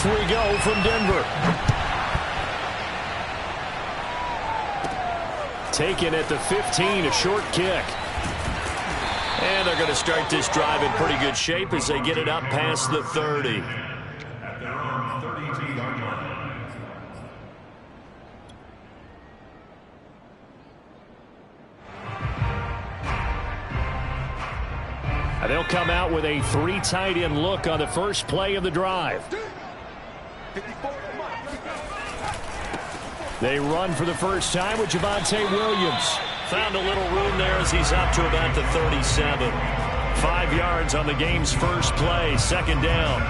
Off we go from Denver. Taken at the 15, a short kick. And they're going to start this drive in pretty good shape as they get it up past the 30. They'll come out with a 3 tight end look on the first play of the drive. They run for the first time with Javonte Williams. Found a little room there as he's up to about the 37. 5 yards on the game's first play, second down.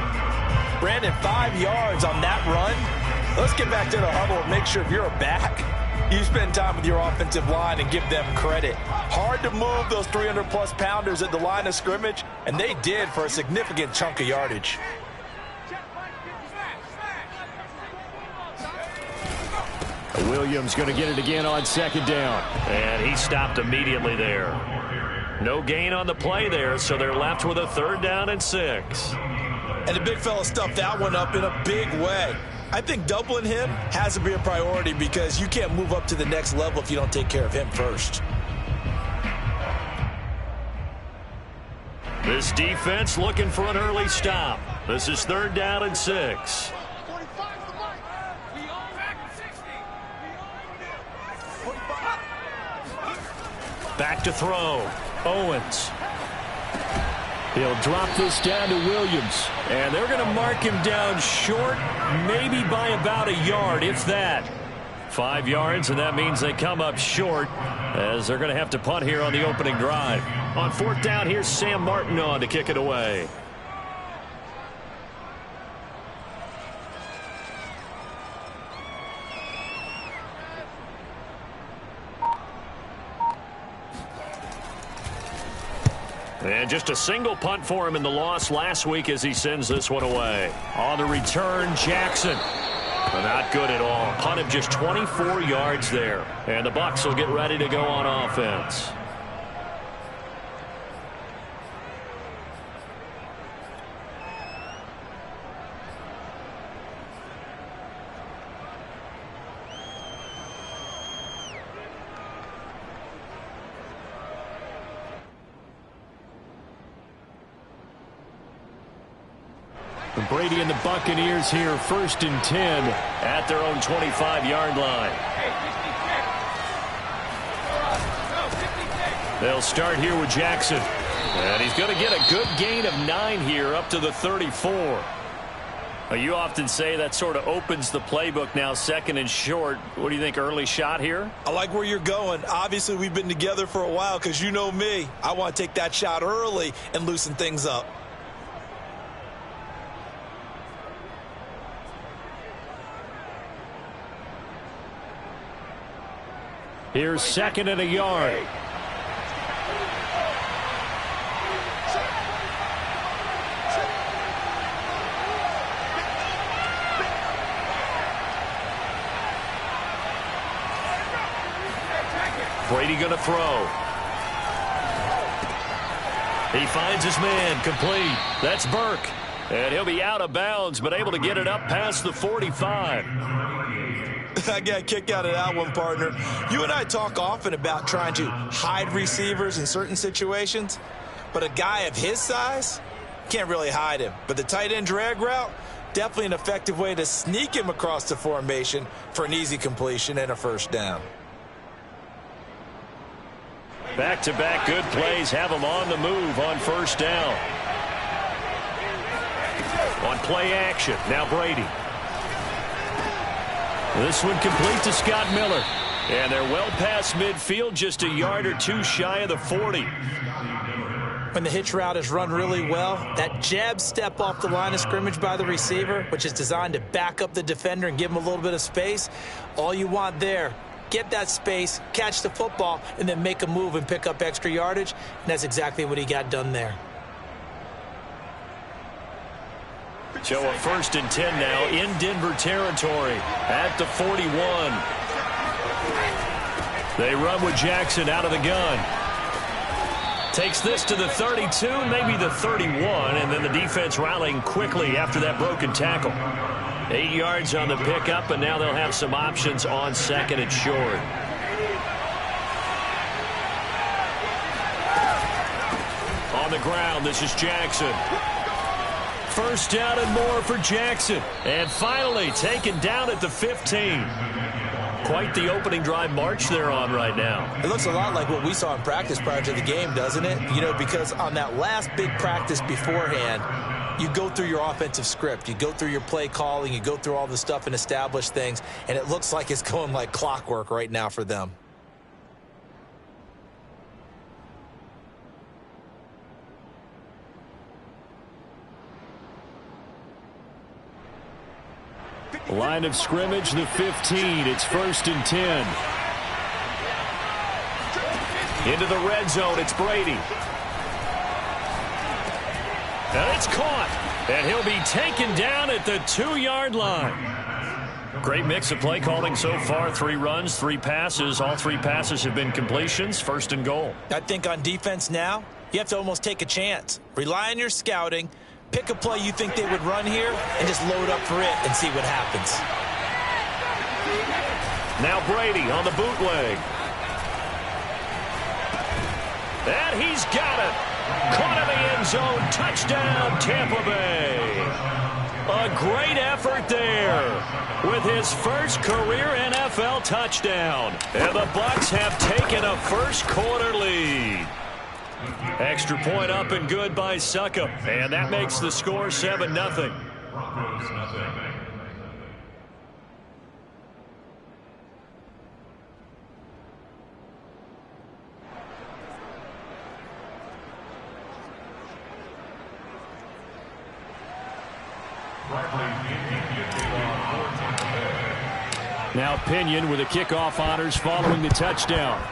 Brandon, 5 yards on that run. Let's get back to the huddle and make sure if you're a back, you spend time with your offensive line and give them credit. Hard to move those 300-plus pounders at the line of scrimmage, and they did for a significant chunk of yardage. Williams going to get it again on second down. And he stopped immediately there. No gain on the play there, so they're left with a 3rd down and 6. And the big fella stuffed that one up in a big way. I think doubling him has to be a priority because you can't move up to the next level if you don't take care of him first. This defense looking for an early stop. This is 3rd down and 6. Back to throw. Owens. He'll drop this down to Williams. And they're going to mark him down short, maybe by about a yard, if that. 5 yards, and that means they come up short as they're going to have to punt here on the opening drive. On 4th down, here's Sam Martin on to kick it away. And just a single punt for him in the loss last week as he sends this one away. On the return, Jackson. Not good at all. Punt of just 24 yards there. And the Bucs will get ready to go on offense. Brady and the Buccaneers here, 1st and 10 at their own 25-yard line. They'll start here with Jackson. And he's going to get a good gain of 9 here up to the 34. Well, you often say that sort of opens the playbook now, 2nd and short. What do you think, early shot here? I like where you're going. Obviously, we've been together for a while because you know me. I want to take that shot early and loosen things up. Here's 2nd and a yard. Brady going to throw. He finds his man, complete. That's Burke. And he'll be out of bounds, but able to get it up past the 45. I got a kick out of that one, partner. You and I talk often about trying to hide receivers in certain situations, but a guy of his size can't really hide him. But the tight end drag route, definitely an effective way to sneak him across the formation for an easy completion and a 1st down. Back-to-back good plays have him on the move on 1st down. On play action, now Brady. This one complete to Scott Miller. And they're well past midfield, just a yard or 2 shy of the 40. When the hitch route is run really well, that jab step off the line of scrimmage by the receiver, which is designed to back up the defender and give him a little bit of space, all you want there, get that space, catch the football, and then make a move and pick up extra yardage. And that's exactly what he got done there. So a 1st and 10 now in Denver territory at the 41. They run with Jackson out of the gun. Takes this to the 32, maybe the 31, and then the defense rallying quickly after that broken tackle. 8 yards on the pickup, and now they'll have some options on second and short. On the ground, this is Jackson. First down and more for Jackson. And finally taken down at the 15. Quite the opening drive march they're on right now. It looks a lot like what we saw in practice prior to the game, doesn't it? You know, because on that last big practice beforehand, you go through your offensive script. You go through your play calling. You go through all the stuff and establish things. And it looks like it's going like clockwork right now for them. Line of scrimmage, the 15. It's 1st and 10. Into the red zone, it's Brady. And it's caught. And he'll be taken down at the 2-yard line. Great mix of play calling so far. 3 runs, 3 passes. All 3 passes have been completions. 1st and goal. I think on defense now, you have to almost take a chance. Rely on your scouting. Pick a play you think they would run here and just load up for it and see what happens. Now Brady on the bootleg. And he's got it. Caught in the end zone. Touchdown, Tampa Bay. A great effort there with his first career NFL touchdown. And the Bucs have taken a first quarter lead. Extra point up and good by Suckup. And that makes the score 7-0. Broncos nothing. Now Pinion with the kickoff honors following the touchdown.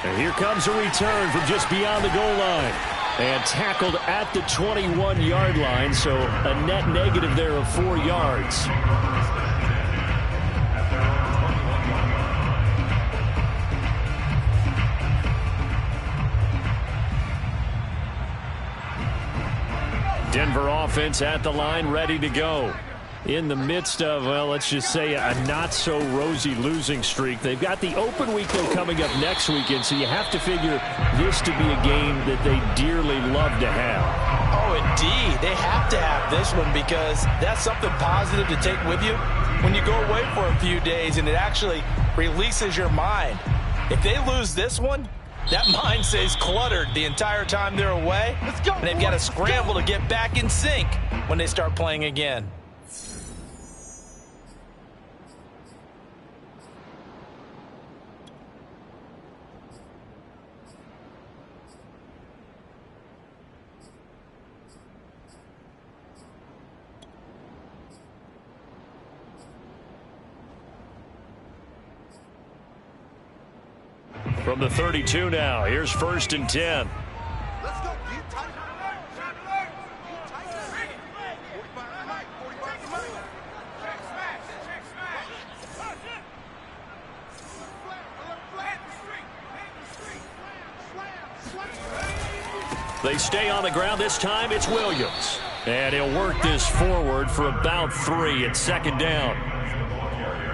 And here comes a return from just beyond the goal line. And tackled at the 21-yard line, so a net negative there of 4 yards. Denver offense at the line, ready to go. In the midst of, well, let's just say a not-so-rosy losing streak. They've got the open week, though, coming up next weekend, so you have to figure this to be a game that they dearly love to have. Oh, indeed. They have to have this one because that's something positive to take with you when you go away for a few days, and it actually releases your mind. If they lose this one, that mind stays cluttered the entire time they're away, and they've got to scramble to get back in sync when they start playing again. From the 32 now, here's 1st and 10. Let's go. They stay on the ground. This time it's Williams. And he'll work this forward for about 3 at 2nd down.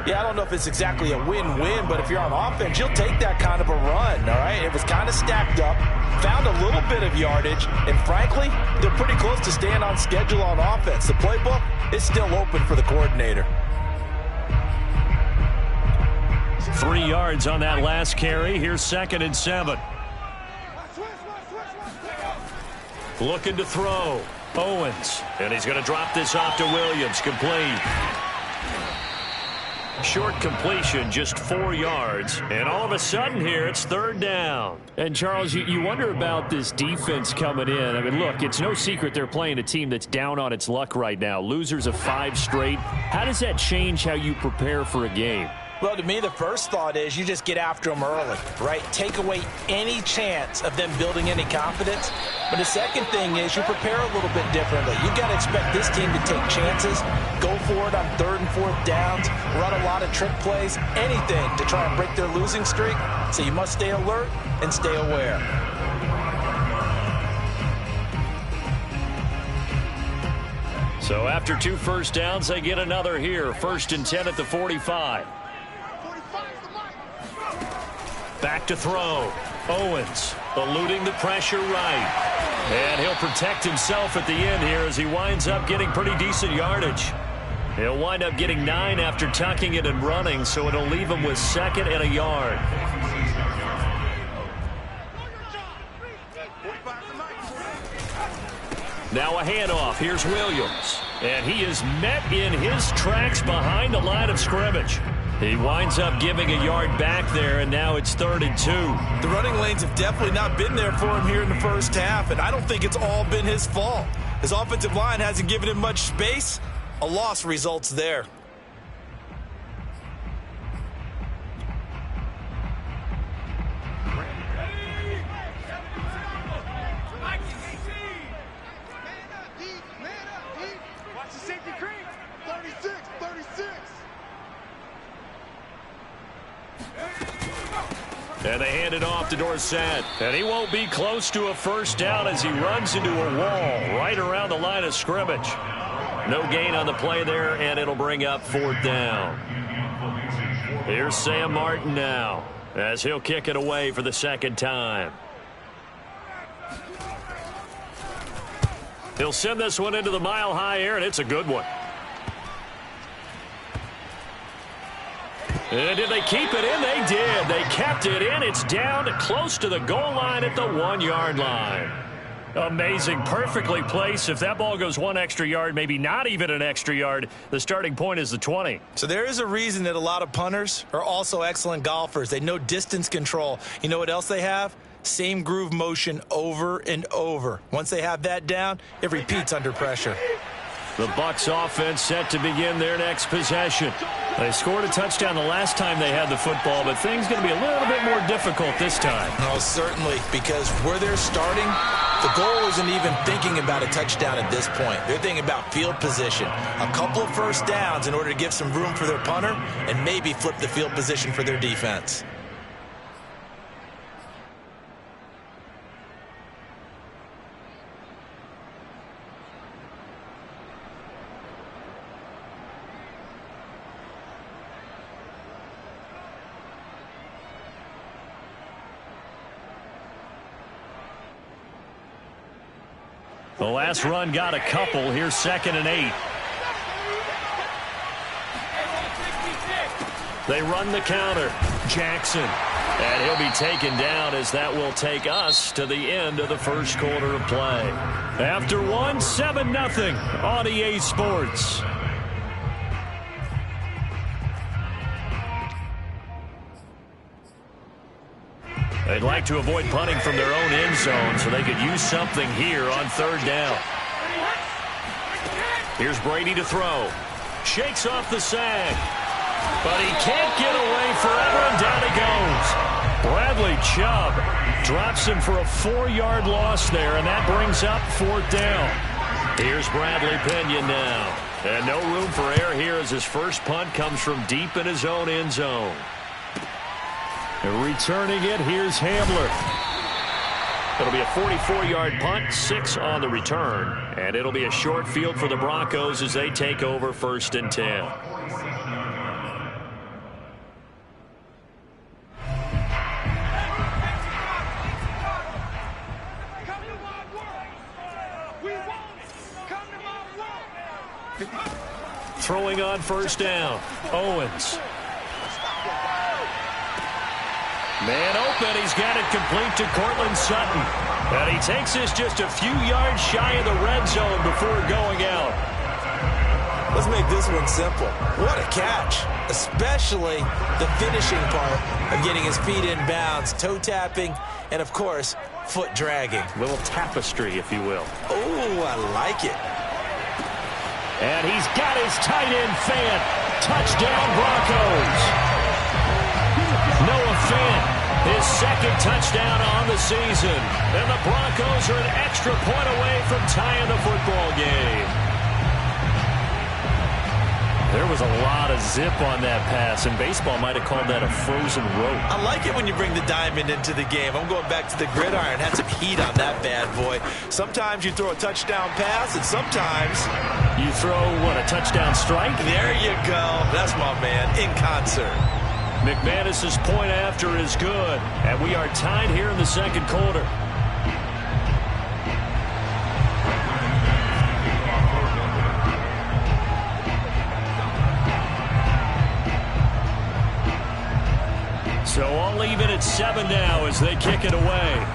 Yeah, I don't know if it's exactly a win-win, but if you're on offense, you'll take that kind of a run, all right? It was kind of stacked up, found a little bit of yardage, and frankly, they're pretty close to staying on schedule on offense. The playbook is still open for the coordinator. 3 yards on that last carry. Here's 2nd and 7. Looking to throw. Owens. And he's going to drop this off to Williams. Complete. Short completion, just 4 yards. And all of a sudden here, it's 3rd down. And, Charles, you wonder about this defense coming in. I mean, look, it's no secret they're playing a team that's down on its luck right now. Losers of 5 straight. How does that change how you prepare for a game? Well, to me, the first thought is you just get after them early, right? Take away any chance of them building any confidence. But the second thing is you prepare a little bit differently. You've got to expect this team to take chances, go for it on 3rd and 4th downs, run a lot of trick plays, anything to try and break their losing streak. So you must stay alert and stay aware. So after 2 first downs, they get another here. 1st and 10 at the 45. Back to throw. Owens eluding the pressure right. And he'll protect himself at the end here as he winds up getting pretty decent yardage. He'll wind up getting 9 after tucking it and running, so it'll leave him with 2nd and a yard. Now a handoff. Here's Williams. And he is met in his tracks behind the line of scrimmage. He winds up giving a yard back there, and now it's 3rd and 2. The running lanes have definitely not been there for him here in the first half, and I don't think it's all been his fault. His offensive line hasn't given him much space. A loss results there. And they hand it off to Dorsett. And he won't be close to a first down as he runs into a wall right around the line of scrimmage. No gain on the play there, and it'll bring up 4th down. Here's Sam Martin now as he'll kick it away for the 2nd time. He'll send this one into the mile-high air, and it's a good one. And did they keep it in? They did. They kept it in. It's down close to the goal line at the 1-yard line. Amazing. Perfectly placed. If that ball goes 1 extra yard, maybe not even an extra yard, the starting point is the 20. So there is a reason that a lot of punters are also excellent golfers. They know distance control. You know what else they have? Same groove motion over and over. Once they have that down, it repeats under pressure. The Bucs offense set to begin their next possession. They scored a touchdown the last time they had the football, but things going to be a little bit more difficult this time. Oh, certainly, because where they're starting, the goal isn't even thinking about a touchdown at this point. They're thinking about field position. A couple of first downs in order to give some room for their punter and maybe flip the field position for their defense. The last run got a couple. Here's 2nd and 8. They run the counter. Jackson. And he'll be taken down as that will take us to the end of the first quarter of play. After 1, 7-0 on EA Sports. They'd like to avoid punting from their own end zone so they could use something here on 3rd down. Here's Brady to throw. Shakes off the sag. But he can't get away forever, and down he goes. Bradley Chubb drops him for a 4-yard loss there, and that brings up 4th down. Here's Bradley Pena now. And no room for error here as his first punt comes from deep in his own end zone. Returning it, here's Hamler. It'll be a 44-yard punt, 6 on the return. And it'll be a short field for the Broncos as they take over 1st and 10. Throwing on 1st down, Owens. Man open, he's got it complete to Cortland Sutton. And he takes this just a few yards shy of the red zone before going out. Let's make this one simple. What a catch, especially the finishing part of getting his feet in bounds, toe tapping, and of course, foot dragging. A little tapestry, if you will. Oh, I like it. And he's got his tight end fan. Touchdown, Broncos. second touchdown on the season. And the Broncos are an extra point away from tying the football game. There was a lot of zip on that pass, and baseball might have called that a frozen rope. I like it when you bring the diamond into the game. I'm going back to the gridiron. Had some heat on that bad boy. Sometimes you throw a touchdown pass, and sometimes you throw, what, a touchdown strike? There you go. That's my man, in concert. McManus's point after is good, and we are tied here in the second quarter. So all even at 7 now as they kick it away.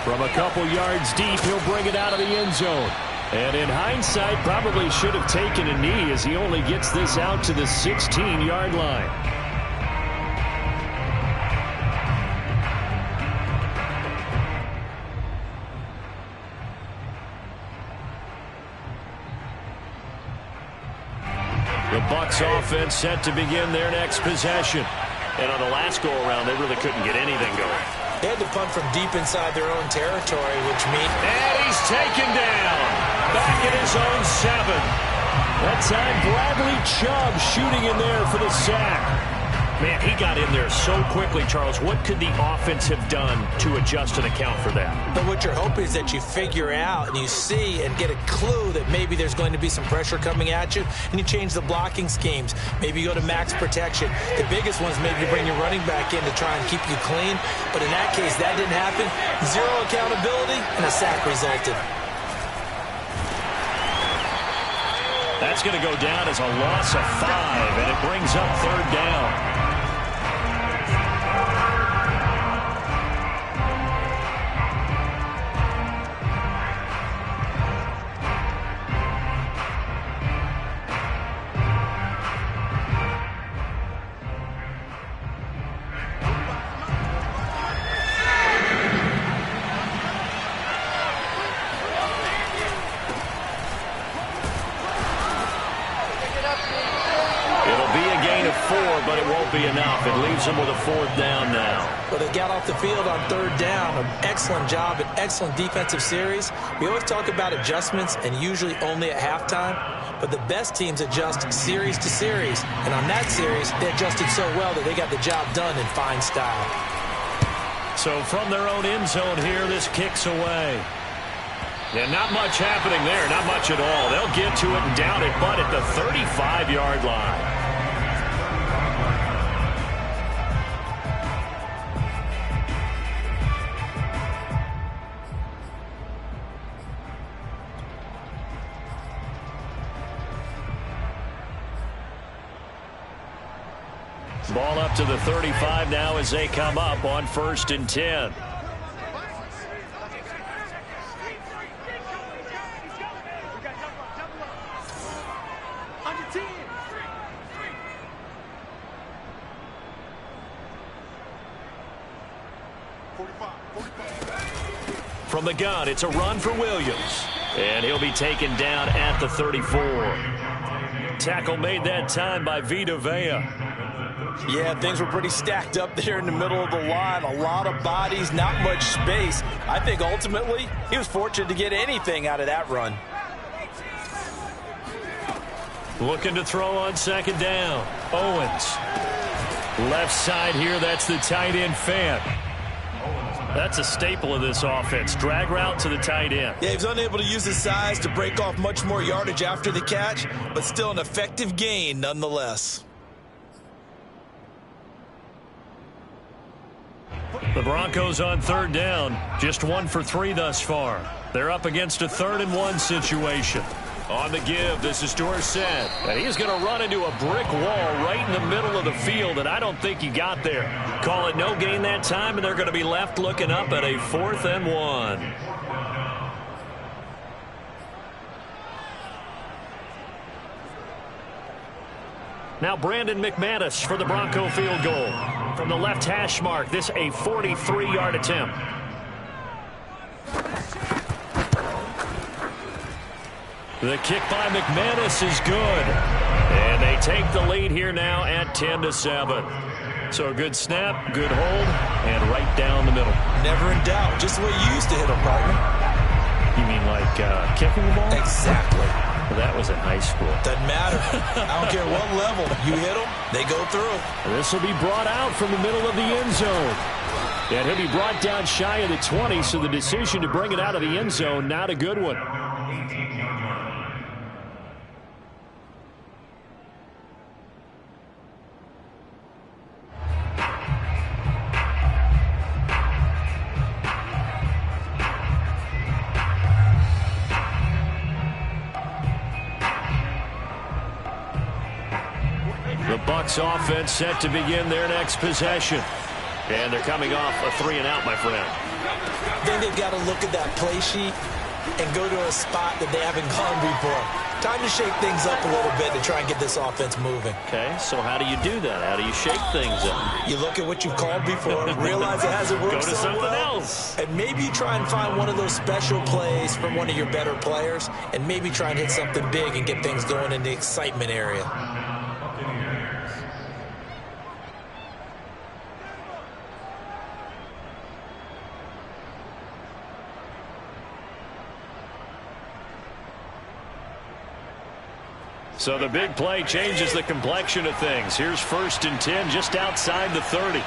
From a couple yards deep, he'll bring it out of the end zone. And in hindsight, probably should have taken a knee as he only gets this out to the 16-yard line. The Bucs offense set to begin their next possession. And on the last go-around, they really couldn't get anything going. They had to punt from deep inside their own territory, which means... And he's taken down. Back at his own 7. That time, Bradley Chubb shooting in there for the sack. Man, he got in there so quickly, Charles. What could the offense have done to adjust and account for that? But what you're hoping is that you figure out and you see and get a clue that maybe there's going to be some pressure coming at you, and you change the blocking schemes. Maybe you go to max protection. The biggest one is maybe you bring your running back in to try and keep you clean. But in that case, that didn't happen. Zero accountability, and a sack resulted. That's going to go down as a loss of 5, and it brings up 3rd down. But it won't be enough. It leaves them with a 4th down now. Well, they got off the field on 3rd down. An excellent job, an excellent defensive series. We always talk about adjustments, and usually only at halftime. But the best teams adjust series to series. And on that series, they adjusted so well that they got the job done in fine style. So from their own end zone here, this kicks away. Yeah, not much happening there. Not much at all. They'll get to it and down it, but at the 35-yard line. Ball up to the 35 now as they come up on 1st and 10. From the gun, it's a run for Williams. And he'll be taken down at the 34. Tackle made that time by Vita Vea. Yeah, things were pretty stacked up there in the middle of the line. A lot of bodies, not much space. I think ultimately he was fortunate to get anything out of that run. Looking to throw on 2nd down. Owens. Left side here, that's the tight end Fant. That's a staple of this offense. Drag route to the tight end. Yeah, he was unable to use his size to break off much more yardage after the catch, but still an effective gain nonetheless. The Broncos on 3rd down. Just 1 for 3 thus far. They're up against a 3rd and 1 situation. On the give, this is Dorsett. And he's going to run into a brick wall right in the middle of the field, and I don't think he got there. Call it no gain that time, and they're going to be left looking up at a 4th and 1. Now Brandon McManus for the Bronco field goal. From the left hash mark, this a 43-yard attempt. The kick by McManus is good. And they take the lead here now at 10-7. So a good snap, good hold, and right down the middle. Never in doubt. Just the way you used to hit them, partner. You mean like kicking the ball? Exactly. Well, that was in high school. Doesn't matter. I don't care what level. You hit them, they go through. This will be brought out from the middle of the end zone. And he'll be brought down shy of the 20, so the decision to bring it out of the end zone, not a good one. The Bucs offense set to begin their next possession. And they're coming off a 3-and-out, my friend. I think they've got to look at that play sheet and go to a spot that they haven't gone before. Time to shake things up a little bit to try and get this offense moving. Okay, so how do you do that? How do you shake things up? You look at what you've called before, realize it hasn't worked Go to so something well, else. and maybe you try and find one of those special plays from one of your better players, and maybe try and hit something big and get things going in the excitement area. So the big play changes the complexion of things. Here's 1st and 10 just outside the 30.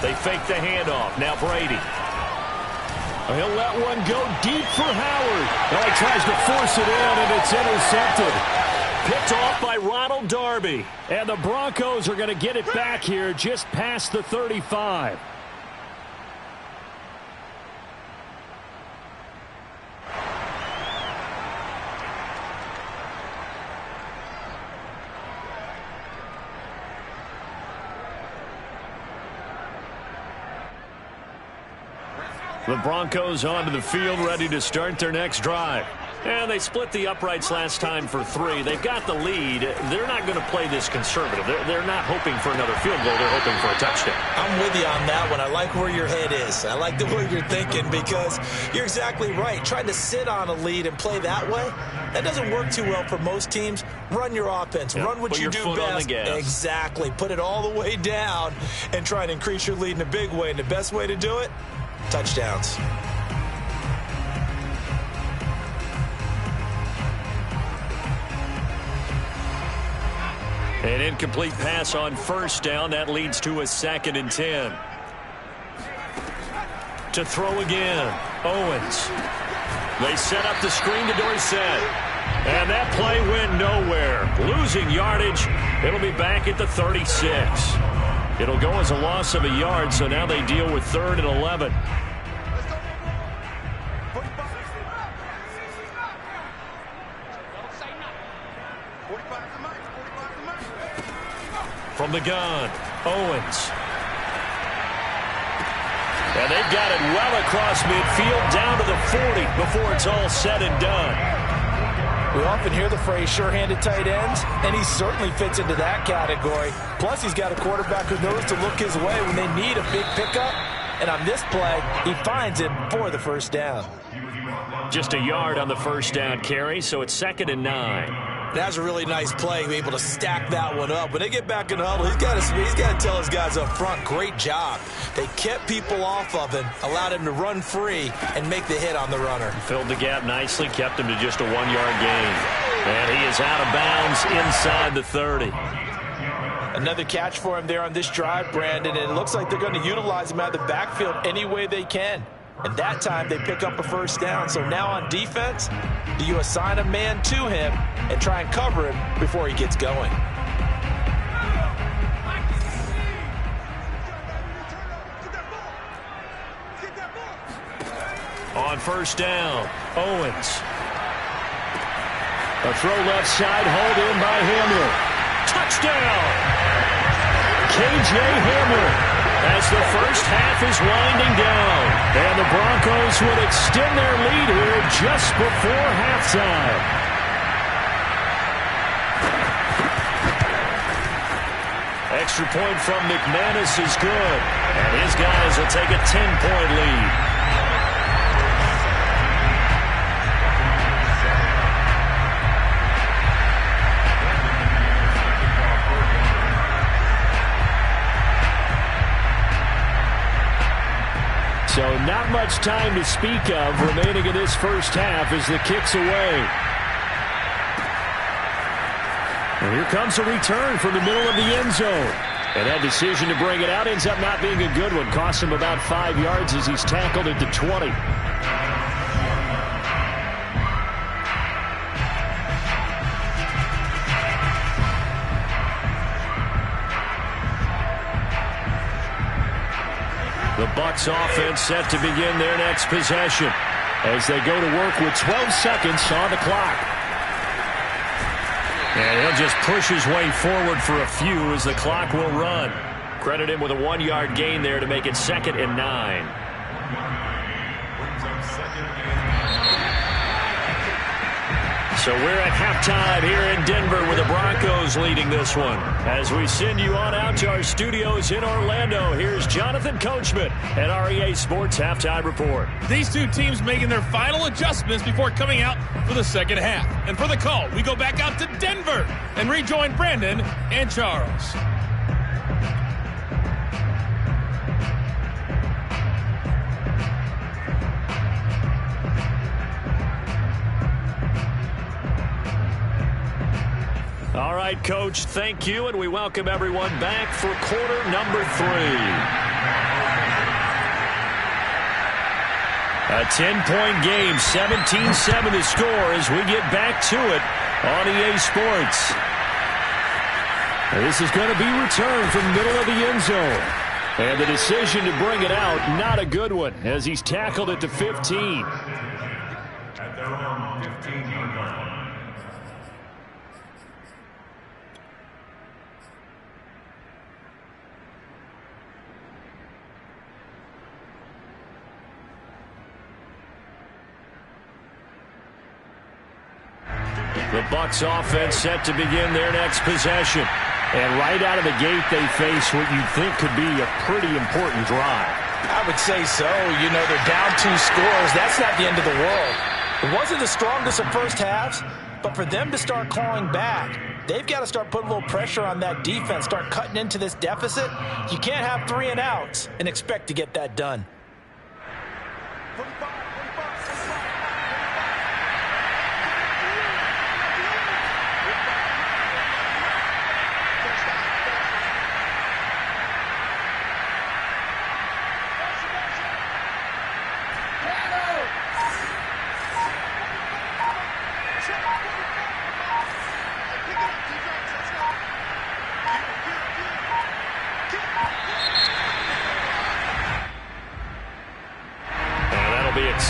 They fake the handoff. Now Brady. He'll let one go deep for Howard. Well, he tries to force it in, and it's intercepted. Picked off by Ronald Darby. And the Broncos are going to get it back here just past the 35. The Broncos onto the field, ready to start their next drive. And they split the uprights last time for 3. They've got the lead. They're not going to play this conservative. They're not hoping for another field goal. They're hoping for a touchdown. I'm with you on that one. I like where your head is. I like the way you're thinking because you're exactly right. Trying to sit on a lead and play that way, that doesn't work too well for most teams. Run your offense. Yep. Run what you do best. Exactly. Put it all the way down and try and increase your lead in a big way. And the best way to do it, touchdowns. An incomplete pass on 1st down. That leads to a 2nd and 10. To throw again. Owens. They set up the screen to Dorsett. And that play went nowhere. Losing yardage. It'll be back at the 36. It'll go as a loss of a yard, so now they deal with 3rd and 11. From the gun, Owens. And they've got it well across midfield, down to the 40 before it's all said and done. We often hear the phrase sure-handed tight ends, and he certainly fits into that category. Plus, he's got a quarterback who knows to look his way when they need a big pickup. And on this play, he finds it for the 1st down. Just a yard on the 1st down carry, so it's 2nd and 9. That's a really nice play, be able to stack that one up. When they get back in the huddle, he's got to tell his guys up front, great job. They kept people off of him, allowed him to run free, and make the hit on the runner. Filled the gap nicely, kept him to just a 1-yard gain. And he is out of bounds inside the 30. Another catch for him there on this drive, Brandon, and it looks like they're going to utilize him out of the backfield any way they can. And that time they pick up a 1st down. So now on defense, do you assign a man to him and try and cover him before he gets going? On 1st down, Owens. A throw left side, hauled in by Hamler. Touchdown! K.J. Hamler. As the 1st half is winding down. And the Broncos would extend their lead here just before halftime. Extra point from McManus is good. And his guys will take a 10-point lead. much time to speak of remaining in this first half as the kick's away. And here comes a return from the middle of the end zone. And that decision to bring it out ends up not being a good one. Costs him about 5 yards as he's tackled at the 20. The Bucs offense set to begin their next possession as they go to work with 12 seconds on the clock. And he'll just push his way forward for a few as the clock will run. Credit him with a 1-yard gain there to make it 2nd and 9. So we're at halftime here in Denver with the Broncos leading this one. As we send you on out to our studios in Orlando, here's Jonathan Coachman at REA Sports Halftime Report. These two teams making their final adjustments before coming out for the second half. And for the call, we go back out to Denver and rejoin Brandon and Charles. All right, Coach, thank you, and we welcome everyone back for quarter number 3. A 10-point game, 17-7 the score as we get back to it on EA Sports. This is going to be returned from the middle of the end zone. And the decision to bring it out, not a good one, as he's tackled at the 15. At their own 15-yard line. The Bucs offense set to begin their next possession. And right out of the gate, they face what you'd think could be a pretty important drive. I would say so. You know, they're down 2 scores. That's not the end of the world. It wasn't the strongest of first halves, but for them to start clawing back, they've got to start putting a little pressure on that defense, start cutting into this deficit. You can't have 3 and outs and expect to get that done.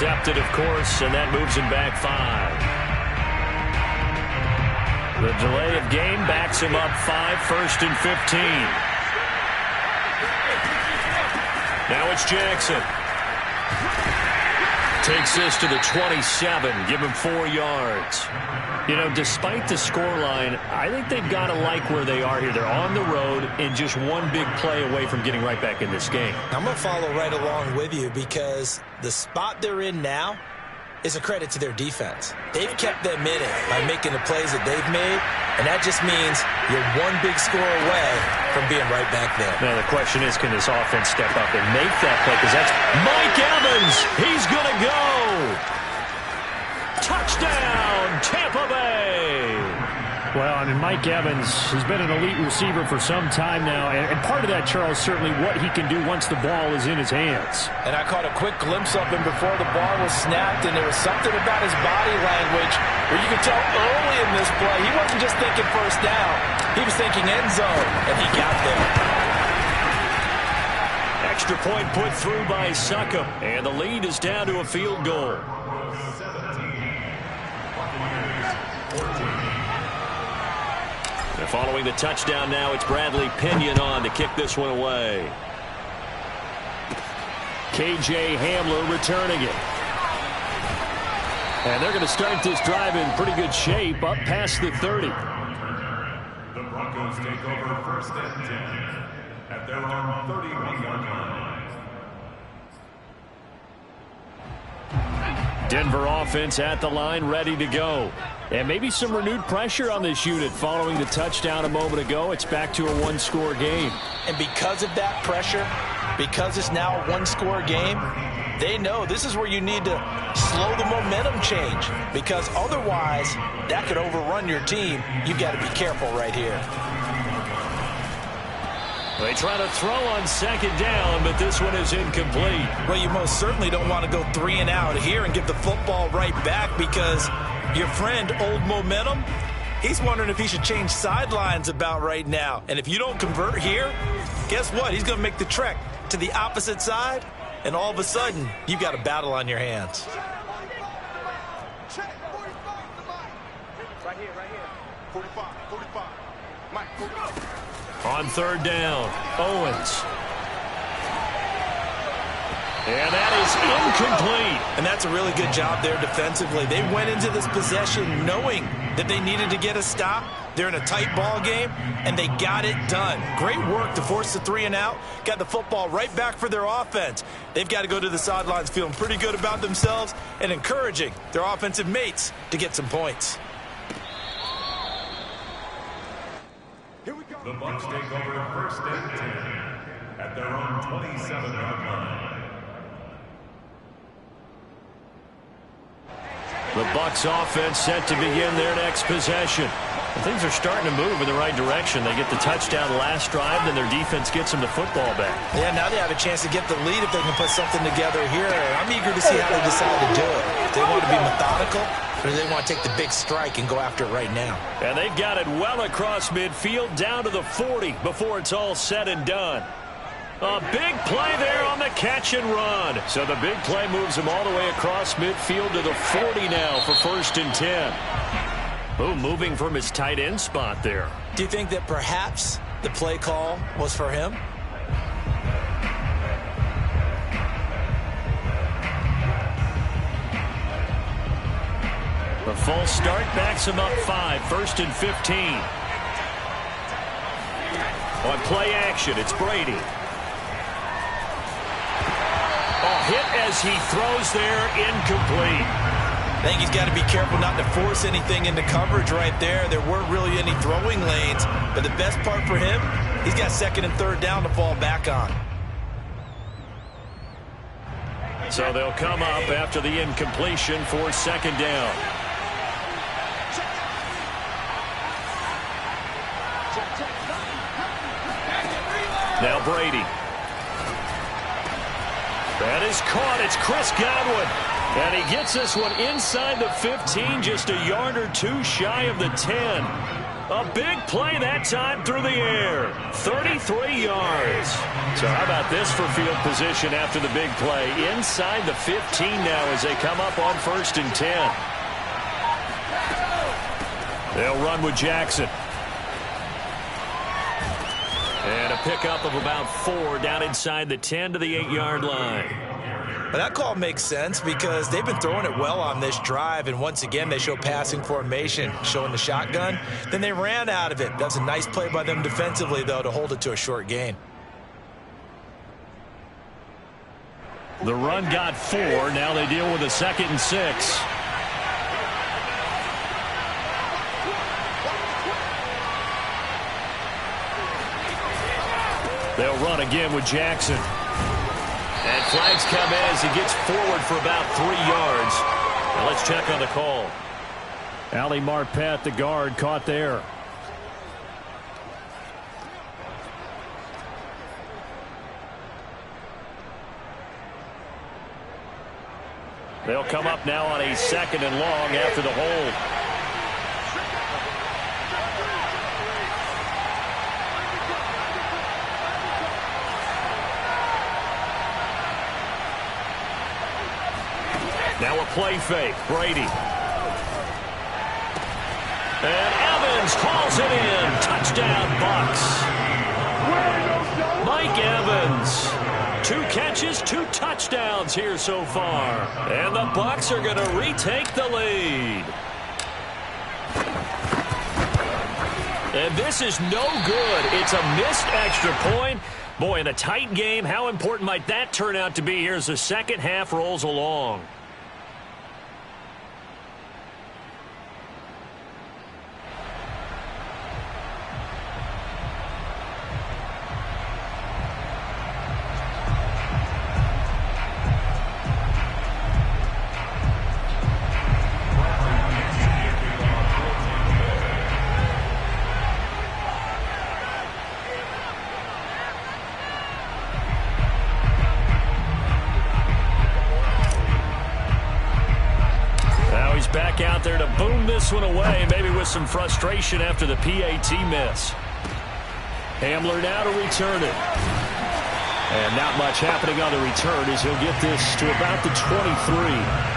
Accepted, of course, and that moves him back 5. The delay of game backs him up 5, 1st and 15. Now it's Jackson. Takes this to the 27, give him 4 yards. You know, despite the scoreline, I think they've got to like where they are here. They're on the road and just one big play away from getting right back in this game. I'm going to follow right along with you because the spot they're in now is a credit to their defense. They've kept them in it by making the plays that they've made, and that just means you're one big score away from being right back there. Now, the question is, can this offense step up and make that play? Because that's Mike Evans. He's going to go. Touchdown, Tampa Bay. Well, I mean, Mike Evans has been an elite receiver for some time now, and part of that, Charles, certainly what he can do once the ball is in his hands. And I caught a quick glimpse of him before the ball was snapped, and there was something about his body language where you could tell early in this play he wasn't just thinking first down. He was thinking end zone, and he got there. Extra point put through by Suckham, and the lead is down to a field goal. Following the touchdown now, it's Bradley Pinion on to kick this one away. KJ Hamler returning it. And they're going to start this drive in pretty good shape, up past the 30. The Broncos take over 1st and 10 at their own 31-yard line. Denver offense at the line, ready to go. And maybe some renewed pressure on this unit following the touchdown a moment ago. It's back to a 1-score game. And because of that pressure, because it's now a 1-score game, They know this is where you need to slow the momentum change, because otherwise that could overrun your team. You've got to be careful right here. They try to throw on second down, but this one is incomplete. Well, you most certainly don't want to go 3 and out here and give the football right back, because your friend, Old Momentum, he's wondering if he should change sidelines about right now. And if you don't convert here, guess what? He's going to make the trek to the opposite side, and all of a sudden, you've got a battle on your hands. Right here. 45. Mike, On third down, Owens. And that is incomplete. And that's a really good job there defensively. They went into this possession knowing that they needed to get a stop. They're in a tight ball game, and they got it done. Great work to force the 3 and out. Got the football right back for their offense. They've got to go to the sidelines feeling pretty good about themselves and encouraging their offensive mates to get some points. The Bucs take over first and 10 at their own 27-yard line. The Bucs offense set to begin their next possession. Things are starting to move in the right direction. They get the touchdown last drive, then their defense gets them the football back. Yeah, now they have a chance to get the lead if they can put something together here. I'm eager to see how they decide to do it. Do they want to be methodical, or do they want to take the big strike and go after it right now? And they've got it well across midfield down to the 40 before it's all said and done. A big play there on the catch and run. So the big play moves them all the way across midfield to the 40 now for first and 10. Oh, moving from his tight end spot there. Do you think that perhaps the play call was for him? The false start backs him up 5, first and 15. On play action, it's Brady. Hit as he throws there, incomplete. I think he's got to be careful not to force anything into coverage right there. There weren't really any throwing lanes, but the best part for him, he's got second and third down to fall back on. So they'll come up after the incompletion for second down. Now Brady. That is caught. It's Chris Godwin. And he gets this one inside the 15, just a yard or two shy of the 10. A big play that time through the air. 33 yards. So how about this for field position after the big play? Inside the 15 now as they come up on first and 10. They'll run with Jackson. And a pickup of about 4 down inside the 10 to the 8-yard line. But that call makes sense because they've been throwing it well on this drive, and once again they show passing formation, showing the shotgun. Then they ran out of it. That's a nice play by them defensively, though, to hold it to a short gain. The run got 4. Now they deal with a 2nd and 6. They'll run again with Jackson. And flags come in as he gets forward for about 3 yards. Now let's check on the call. Ali Marpet, the guard, caught there. They'll come up now on a 2nd and long after the hold. Now a play fake. Brady. And Evans calls it in. Touchdown, Bucs. Mike Evans. 2 catches, 2 touchdowns here so far. And the Bucs are going to retake the lead. And this is no good. It's a missed extra point. Boy, in a tight game, how important might that turn out to be here as the second half rolls along? back out there to boom this one away, maybe with some frustration after the PAT miss. Hamler now to return it. And not much happening on the return as he'll get this to about the 23.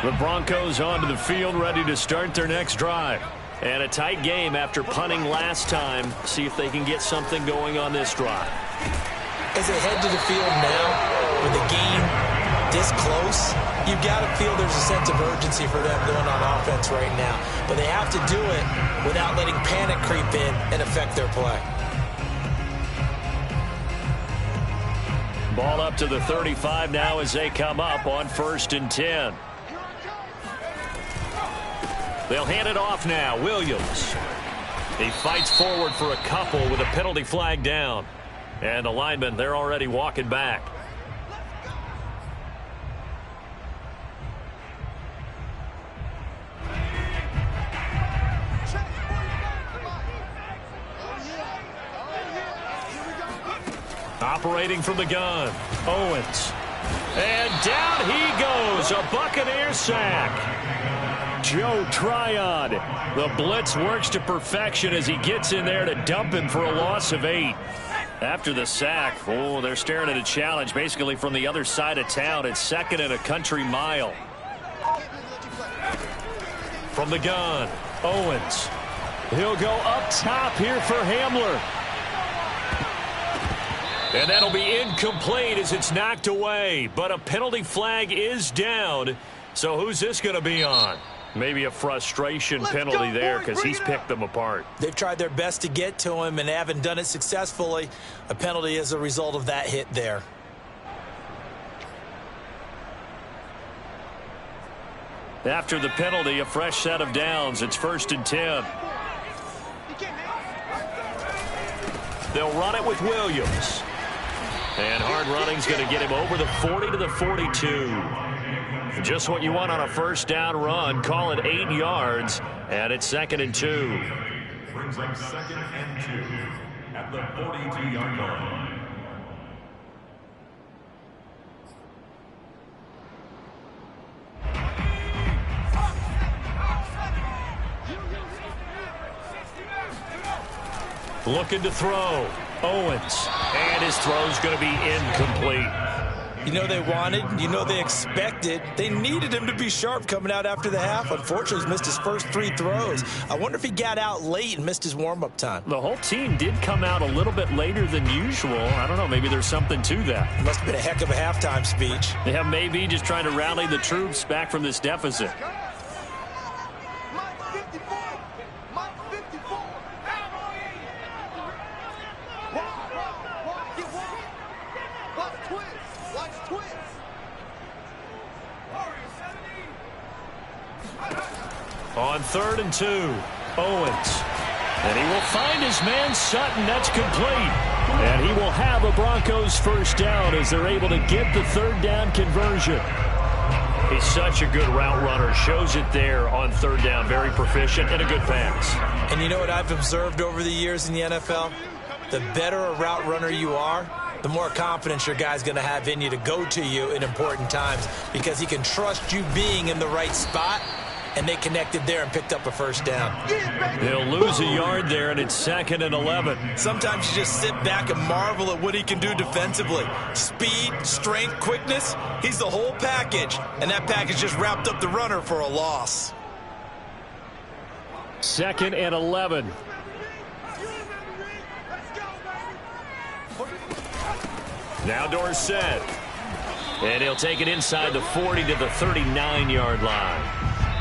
The Broncos onto the field, ready to start their next drive. And a tight game after punting last time. See if they can get something going on this drive. As they head to the field now, with the game this close, you've got to feel there's a sense of urgency for them going on offense right now. But they have to do it without letting panic creep in and affect their play. Ball up to the 35 now as they come up on 1st and 10. They'll hand it off now. Williams. He fights forward for a couple with a penalty flag down. And the linemen, they're already walking back. Operating from the gun, Owens. And down he goes, a Buccaneer sack. Joe Tryon. The blitz works to perfection as he gets in there to dump him for a loss of 8. After the sack, oh, they're staring at a challenge basically from the other side of town. It's 2nd and a country mile. From the gun, Owens. He'll go up top here for Hamler. And that'll be incomplete as it's knocked away. But a penalty flag is down. So who's this going to be on? Maybe a frustration penalty there because he's picked them apart. They've tried their best to get to him and haven't done it successfully. A penalty is a result of that hit there. After the penalty, a fresh set of downs. It's 1st and 10. They'll run it with Williams. And hard running's going to get him over the 40 to the 42. Just what you want on a 1st down run. Call it 8 yards. And it's 2nd and 2. Brings up 2nd and 2 at the 42-yard line. Looking to throw. Owens. And his throw's going to be incomplete. You know they wanted, you know they expected. They needed him to be sharp coming out after the half. Unfortunately, he's missed his first 3 throws. I wonder if he got out late and missed his warm-up time. The whole team did come out a little bit later than usual. I don't know, maybe there's something to that. Must have been a heck of a halftime speech. Yeah, maybe just trying to rally the troops back from this deficit. On 3rd and 2, Owens. And he will find his man Sutton. That's complete. And he will have a Broncos 1st down as they're able to get the 3rd down conversion. He's such a good route runner. Shows it there on 3rd down. Very proficient and a good pass. And you know what I've observed over the years in the NFL? The better a route runner you are, the more confidence your guy's going to have in you to go to you in important times because he can trust you being in the right spot. And they connected there and picked up a 1st down. They'll lose a yard there, and it's 2nd and 11. Sometimes you just sit back and marvel at what he can do defensively. Speed, strength, quickness, he's the whole package. And that package just wrapped up the runner for a loss. 2nd and 11. Now Dorsett. And he'll take it inside the 40 to the 39-yard line.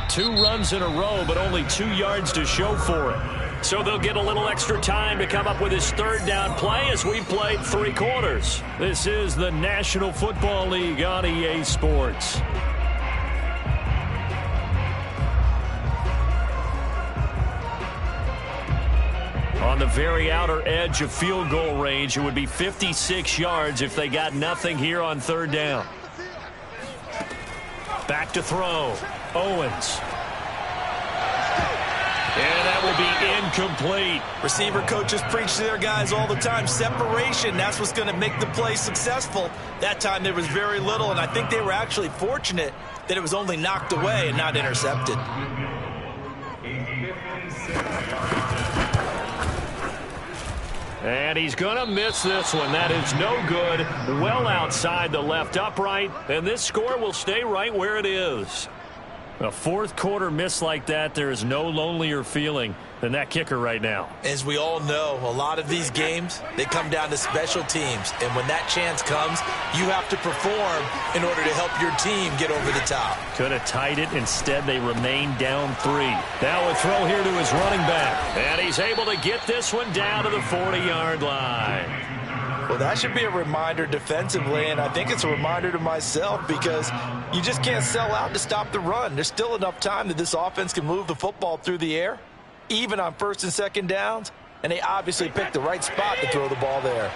2 runs in a row, but only 2 yards to show for it. So they'll get a little extra time to come up with his 3rd down play as we played 3 quarters. This is the National Football League on EA Sports. On the very outer edge of field goal range, it would be 56 yards if they got nothing here on 3rd down. Back to throw. Owens. And that will be incomplete. Receiver coaches preach to their guys all the time. Separation, that's what's going to make the play successful. That time there was very little, and I think they were actually fortunate that it was only knocked away and not intercepted. And he's going to miss this one. That is no good. Well outside the left upright, and this score will stay right where it is. A fourth quarter miss like that, there is no lonelier feeling than that kicker right now. As we all know, a lot of these games, they come down to special teams. And when that chance comes, you have to perform in order to help your team get over the top. Could have tied it. Instead, they remain down 3. Now a throw here to his running back. And he's able to get this one down to the 40-yard line. Well, that should be a reminder defensively, and I think it's a reminder to myself because you just can't sell out to stop the run. There's still enough time that this offense can move the football through the air, even on first and second downs, and they obviously picked the right spot to throw the ball there.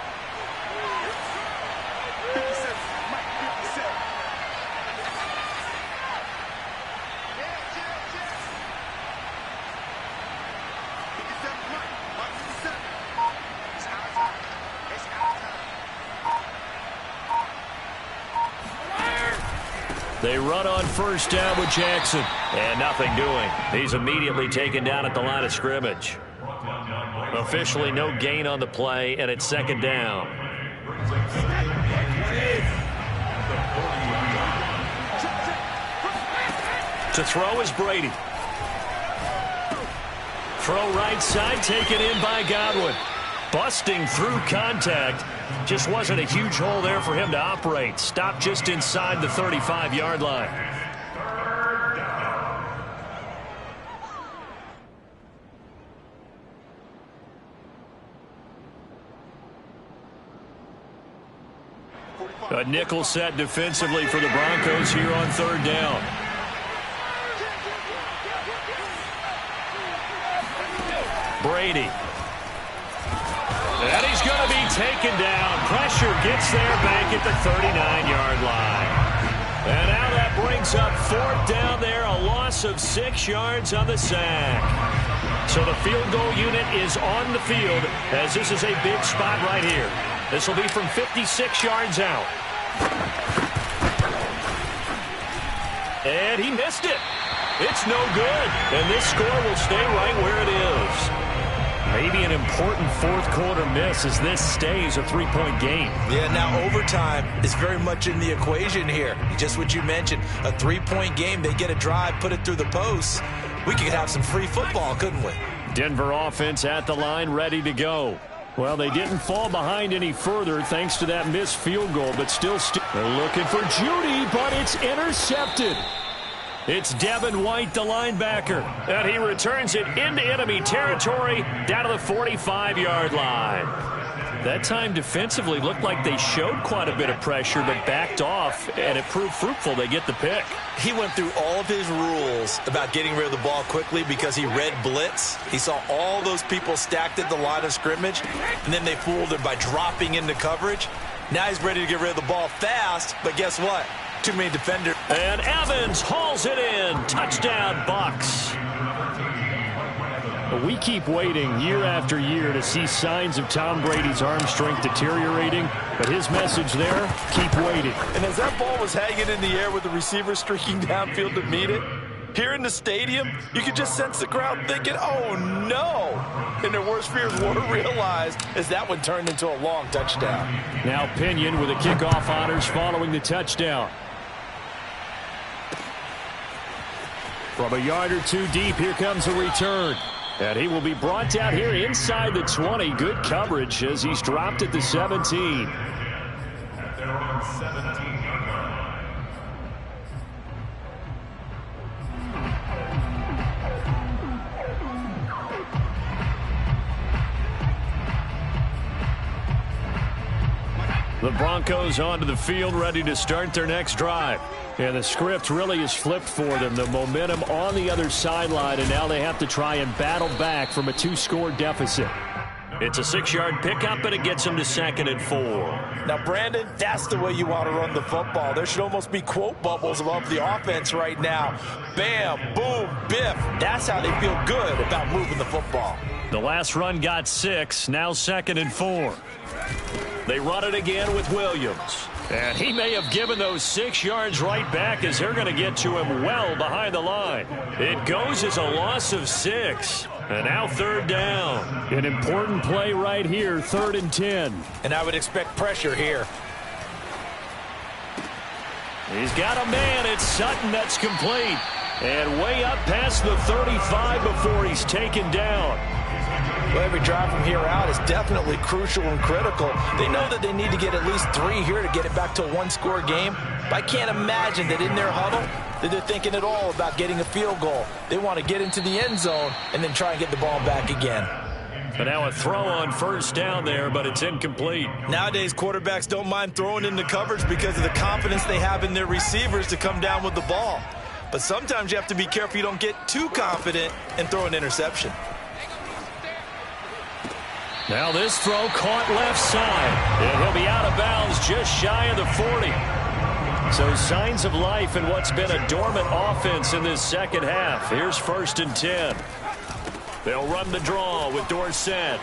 They run on first down with Jackson. And nothing doing. He's immediately taken down at the line of scrimmage. Officially no gain on the play, and it's second down. To throw is Brady. Throw right side, taken in by Godwin. Busting through contact. Just wasn't a huge hole there for him to operate. Stopped just inside the 35-yard line. A nickel set defensively for the Broncos here on third down. Brady. And he's going to be taken down. Pressure gets there back at the 39-yard line. And now that brings up fourth down there. A loss of 6 yards on the sack. So the field goal unit is on the field as this is a big spot right here. This will be from 56 yards out. And he missed it. It's no good. And this score will stay right where it is. Maybe an important fourth quarter miss as this stays a 3-point game. Yeah, now overtime is very much in the equation here. Just what you mentioned, a 3-point game. They get a drive, put it through the posts. We could have some free football, couldn't we? Denver offense at the line, ready to go. Well, they didn't fall behind any further thanks to that missed field goal, but still they're looking for Judy, but it's intercepted. It's Devin White, the linebacker, and he returns it into enemy territory down to the 45-yard line. That time defensively looked like they showed quite a bit of pressure but backed off, and it proved fruitful. They get the pick. He went through all of his rules about getting rid of the ball quickly because he read blitz. He saw all those people stacked at the line of scrimmage, and then they fooled him by dropping into coverage. Now he's ready to get rid of the ball fast, but guess what? Too many defenders. And Evans hauls it in. Touchdown, Bucs. We keep waiting year after year to see signs of Tom Brady's arm strength deteriorating, but his message there, keep waiting. And as that ball was hanging in the air with the receiver streaking downfield to meet it, here in the stadium, you could just sense the crowd thinking, oh, no. And their worst fears were realized as that one turned into a long touchdown. Now Pinion with the kickoff honors following the touchdown. From a yard or two deep, here comes a return. And he will be brought down here inside the 20. Good coverage as he's dropped at the 17. At their own 17-yard line. The Broncos onto the field, ready to start their next drive. And the script really is flipped for them. The momentum on the other sideline, and now they have to try and battle back from a 2-score deficit. It's a 6-yard pickup, and it gets him to 2nd and 4. Now, Brandon, that's the way you want to run the football. There should almost be quote bubbles above the offense right now. Bam, boom, biff. That's how they feel good about moving the football. The last run got 6, now 2nd and 4. They run it again with Williams. And he may have given those 6 yards right back as they're going to get to him well behind the line. It goes as a loss of 6. And now 3rd down. An important play right here, 3rd and 10. And I would expect pressure here. He's got a man. It's Sutton that's complete. And way up past the 35 before he's taken down. Well, every drive from here out is definitely crucial and critical. They know that they need to get at least 3 here to get it back to a 1-score game. But I can't imagine that in their huddle that they're thinking at all about getting a field goal. They want to get into the end zone and then try and get the ball back again. But now a throw on 1st down there, but it's incomplete. Nowadays, quarterbacks don't mind throwing into coverage because of the confidence they have in their receivers to come down with the ball. But sometimes you have to be careful you don't get too confident and throw an interception. Now this throw caught left side. And he'll be out of bounds just shy of the 40. So signs of life in what's been a dormant offense in this second half. Here's 1st and 10. They'll run the draw with Dorsett.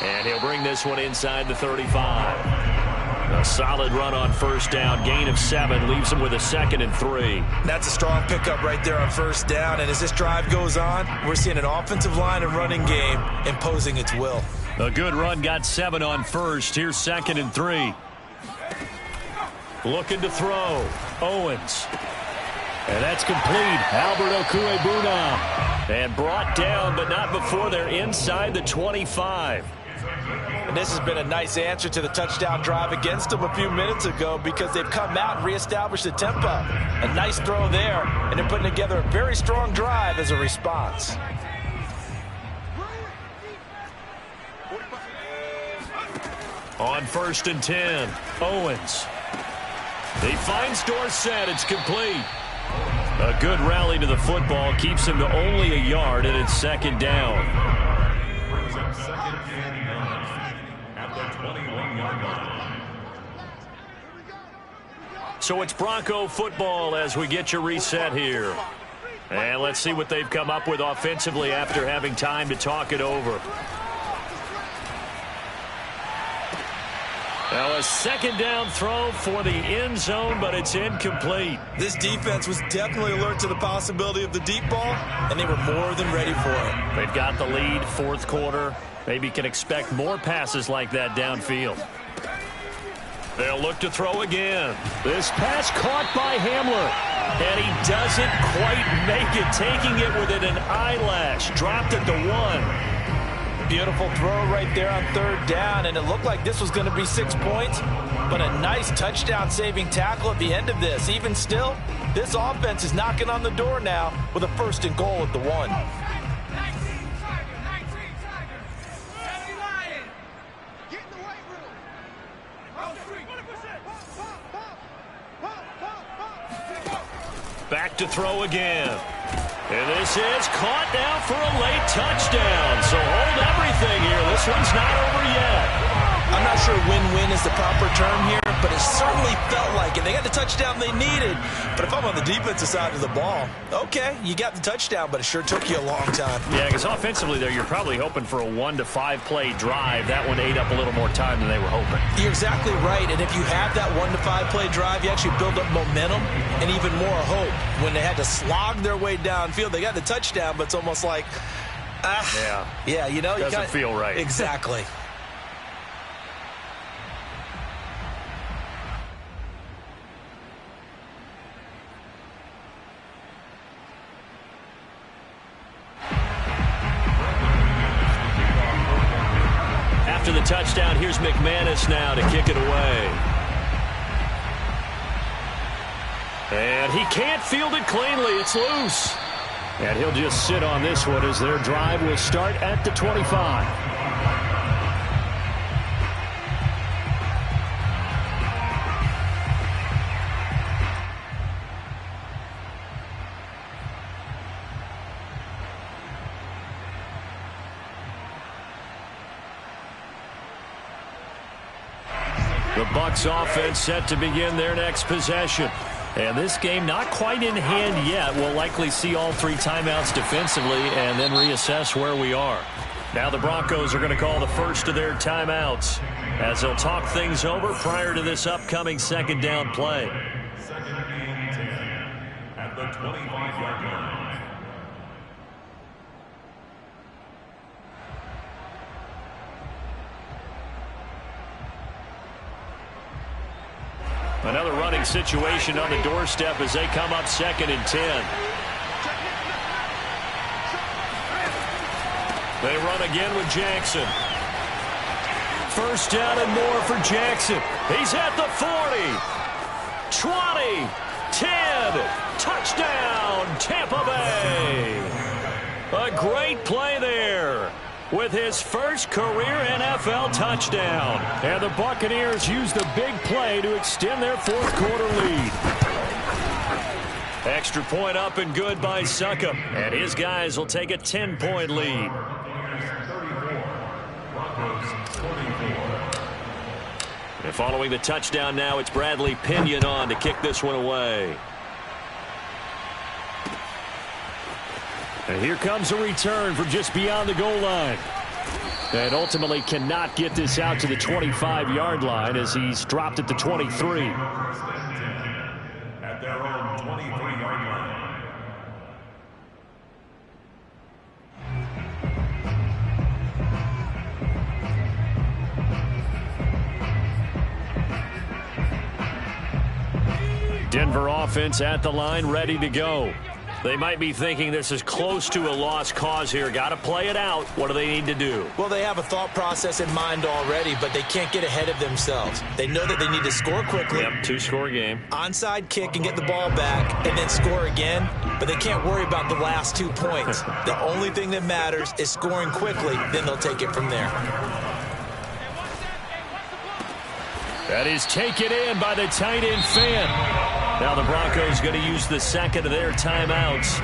And he'll bring this one inside the 35. A solid run on 1st down. Gain of 7 leaves him with a 2nd and 3. That's a strong pickup right there on 1st down. And as this drive goes on, we're seeing an offensive line and running game imposing its will. A good run got 7 on 1st. Here's 2nd and 3. Looking to throw. Owens. And that's complete. Albert Okuebuna. And brought down, but not before they're inside the 25. And this has been a nice answer to the touchdown drive against them a few minutes ago because they've come out and reestablished the tempo. A nice throw there, and they're putting together a very strong drive as a response. On 1st and 10, Owens. He finds Dorsett. It's complete. A good rally to the football keeps him to only a yard, and it's 2nd down. Brings up 2nd and 9 at the 21-yard line. So it's Bronco football as we get you reset here. And let's see what they've come up with offensively after having time to talk it over. Now a 2nd down throw for the end zone, but it's incomplete. This defense was definitely alert to the possibility of the deep ball, and they were more than ready for it. They've got the lead, 4th quarter. Maybe can expect more passes like that downfield. They'll look to throw again. This pass caught by Hamler. And he doesn't quite make it, taking it within an eyelash. Dropped at the 1. Beautiful throw right there on 3rd down, and it looked like this was going to be 6 points, but a nice touchdown-saving tackle at the end of this. Even still, this offense is knocking on the door now with a 1st and goal at the 1. Back to throw again. And this is caught now for a late touchdown. So hold everything here. This one's not over yet. I'm not sure win-win is the proper term here, but it certainly felt like it. They got the touchdown they needed, but if I'm on the defensive side of the ball, okay, you got the touchdown, but it sure took you a long time. Yeah, because offensively there, you're probably hoping for a 1 to 5 play drive. That one ate up a little more time than they were hoping. You're exactly right, and if you have that 1 to 5 play drive, you actually build up momentum and even more hope. When they had to slog their way downfield, they got the touchdown, but it's almost like, yeah, you know, doesn't feel right. Exactly. After the touchdown, here's McManus now to kick it away. And he can't field it cleanly. It's loose. And he'll just sit on this one as their drive will start at the 25. The Bucs offense set to begin their next possession. And this game not quite in hand yet. We'll likely see all 3 timeouts defensively and then reassess where we are. Now the Broncos are going to call the first of their timeouts as they'll talk things over prior to this upcoming second down play. Second and 10 at the 25-yard line. Another running situation on the doorstep as they come up second and 10. They run again with Jackson. First down and more for Jackson. He's at the 40, 20, 10. Touchdown, Tampa Bay. A great play there with his first career NFL touchdown. And the Buccaneers use the big play to extend their fourth quarter lead. Extra point up and good by Succop. And his guys will take a 10-point lead. And following the touchdown now, it's Bradley Pinion on to kick this one away. And here comes a return from just beyond the goal line. And ultimately cannot get this out to the 25-yard line as he's dropped at the 23. At their own 23-yard line. Denver offense at the line, ready to go. They might be thinking this is close to a lost cause here. Got to play it out. What do they need to do? Well, they have a thought process in mind already, but they can't get ahead of themselves. They know that they need to score quickly. Yep, 2-score game. Onside kick and get the ball back and then score again, but they can't worry about the last 2 points. The only thing that matters is scoring quickly, then they'll take it from there. That is taken in by the tight end Fan. Now the Broncos going to use the second of their timeouts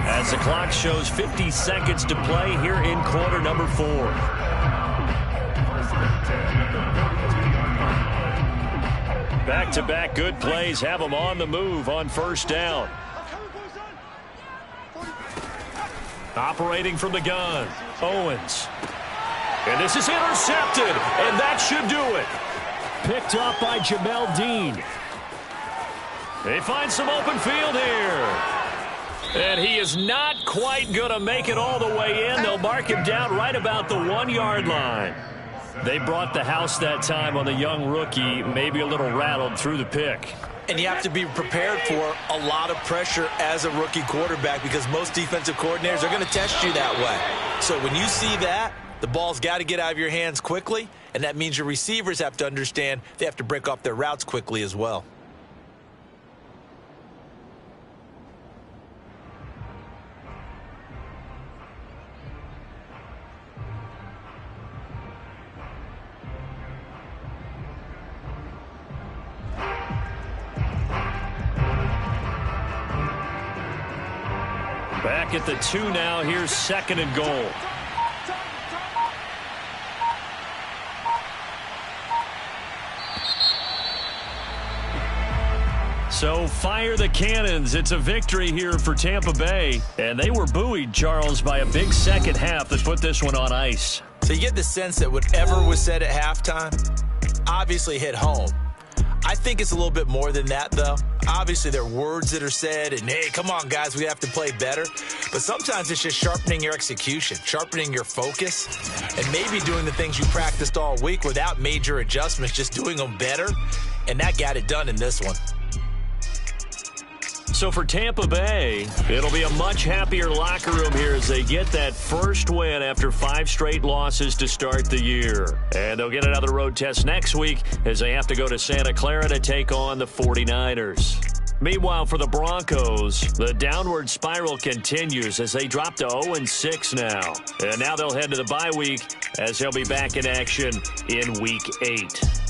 as the clock shows 50 seconds to play here in quarter number 4. Back-to-back good plays have them on the move on first down. Operating from the gun, Owens. And this is intercepted, and that should do it. Picked up by Jamel Dean. They find some open field here. And he is not quite going to make it all the way in. They'll mark him down right about the 1-yard line. They brought the house that time on the young rookie, maybe a little rattled through the pick. And you have to be prepared for a lot of pressure as a rookie quarterback because most defensive coordinators are going to test you that way. So when you see that, the ball's got to get out of your hands quickly, and that means your receivers have to understand they have to break off their routes quickly as well. Back at the 2 now. Here's second and goal. So fire the cannons. It's a victory here for Tampa Bay. And they were buoyed, Charles, by a big second half that put this one on ice. So you get the sense that whatever was said at halftime obviously hit home. I think it's a little bit more than that, though. Obviously, there are words that are said, and, hey, come on, guys, we have to play better. But sometimes it's just sharpening your execution, sharpening your focus, and maybe doing the things you practiced all week without major adjustments, just doing them better. And that got it done in this one. So for Tampa Bay, it'll be a much happier locker room here as they get that first win after 5 straight losses to start the year. And they'll get another road test next week as they have to go to Santa Clara to take on the 49ers. Meanwhile, for the Broncos, the downward spiral continues as they drop to 0-6 now. And now they'll head to the bye week as they'll be back in action in Week 8.